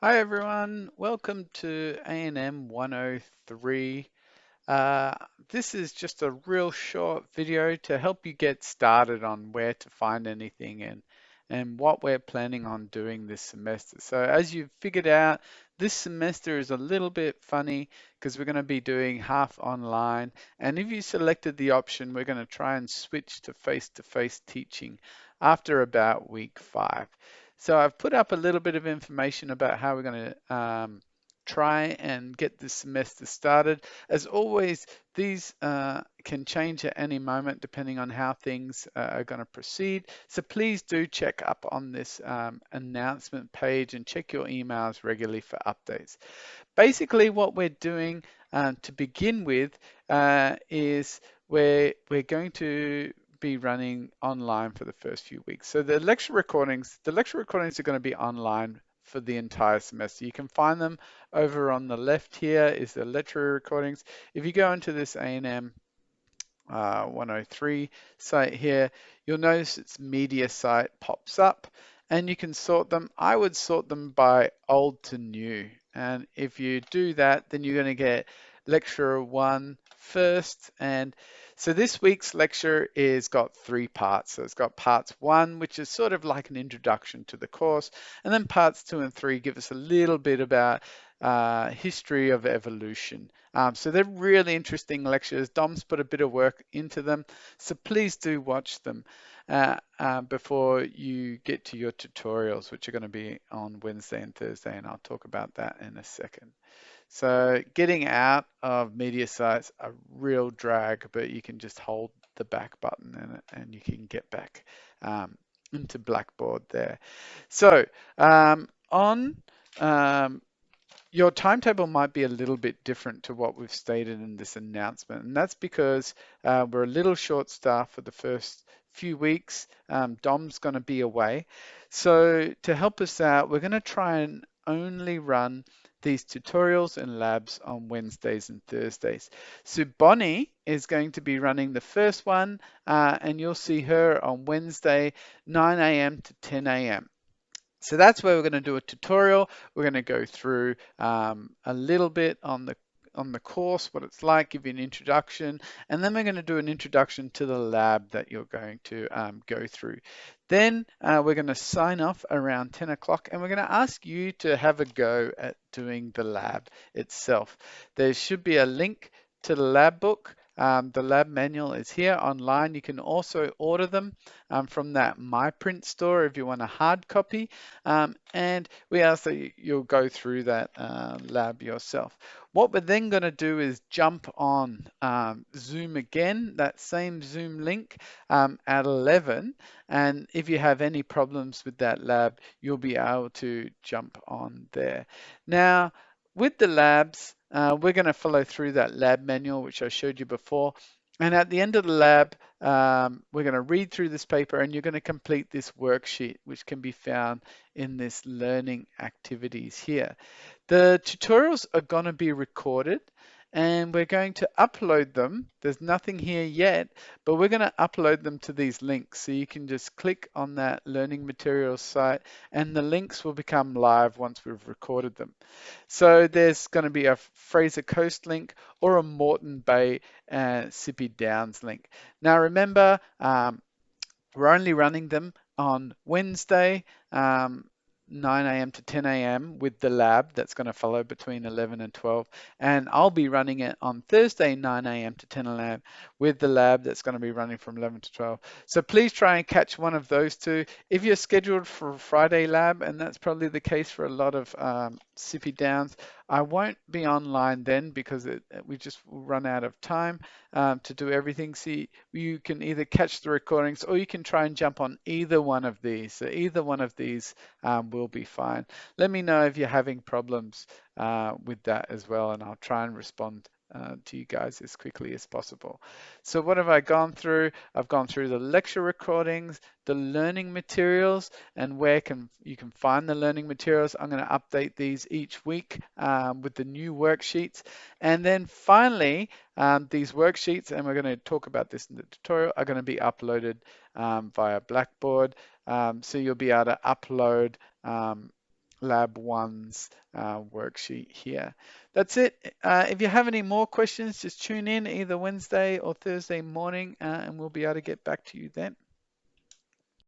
Hi everyone, welcome to ANM103. This is just a real short video to help you get started on where to find anything and what we're planning on doing this semester. So as you've figured out, this semester is a little bit funny because we're going to be doing half online. And if you selected the option, we're going to try and switch to face-to-face teaching after about week 5. So I've put up a little bit of information about how we're going to try and get this semester started. As always, these can change at any moment depending on how things are going to proceed. So please do check up on this announcement page and check your emails regularly for updates. Basically, what we're doing to begin with is we're going to be running online for the first few weeks. So the lecture recordings are going to be online for the entire semester. You can find them over on the left here is the lecture recordings. If you go into this ANM 103 site here, you'll notice its media site pops up and you can sort them. I would sort them by old to new. And if you do that, then you're going to get lecture 1 first. And so this week's lecture is got 3 parts. So it's got parts 1, which is sort of like an introduction to the course. And then parts 2 and 3 give us a little bit about history of evolution. So they're really interesting lectures. Dom's put a bit of work into them, so please do watch them before you get to your tutorials, which are going to be on Wednesday and Thursday, and I'll talk about that in a second. So getting out of media sites a real drag, but you can just hold the back button and you can get back into Blackboard there. So on your timetable might be a little bit different to what we've stated in this announcement, and that's because we're a little short-staffed for the first few weeks. Dom's going to be away. So to help us out, we're going to try and only run these tutorials and labs on Wednesdays and Thursdays. So Bonnie is going to be running the first one, and you'll see her on Wednesday, 9 a.m. to 10 a.m. So that's where we're going to do a tutorial. We're going to go through a little bit on the course, what it's like, give you an introduction, and then we're going to do an introduction to the lab that you're going to go through. Then we're going to sign off around 10 o'clock and we're going to ask you to have a go at doing the lab itself. There should be a link to the lab book. The lab manual is here online. You can also order them from that MyPrint store if you want a hard copy. And we ask that you'll go through that lab yourself. What we're then going to do is jump on Zoom again, that same Zoom link at 11. And if you have any problems with that lab, you'll be able to jump on there. Now, with the labs, we're going to follow through that lab manual, which I showed you before. And at the end of the lab, we're going to read through this paper and you're going to complete this worksheet, which can be found in this learning activities here. The tutorials are going to be recorded and we're going to upload them. There's nothing here yet, but we're going to upload them to these links. So you can just click on that learning materials site and the links will become live once we've recorded them. So there's going to be a Fraser Coast link or a Moreton Bay Sippy Downs link. Now remember, we're only running them on Wednesday, 9 a.m. to 10 a.m. with the lab that's going to follow between 11 and 12. And I'll be running it on Thursday, 9 a.m. to 10 a.m. with the lab that's going to be running from 11 to 12. So please try and catch one of those two. If you're scheduled for a Friday lab, and that's probably the case for a lot of Sippy Downs, I won't be online then because we just will run out of time to do everything. See, you can either catch the recordings or you can try and jump on either one of these. So either one of these will be fine. Let me know if you're having problems with that as well, and I'll try and respond to you guys as quickly as possible. So what have I gone through? I've gone through the lecture recordings, the learning materials, and where you can find the learning materials. I'm going to update these each week with the new worksheets. And then finally, these worksheets, and we're going to talk about this in the tutorial, are going to be uploaded via Blackboard. So you'll be able to upload Lab 1's worksheet here. That's it. If you have any more questions, just tune in either Wednesday or Thursday morning, and we'll be able to get back to you then.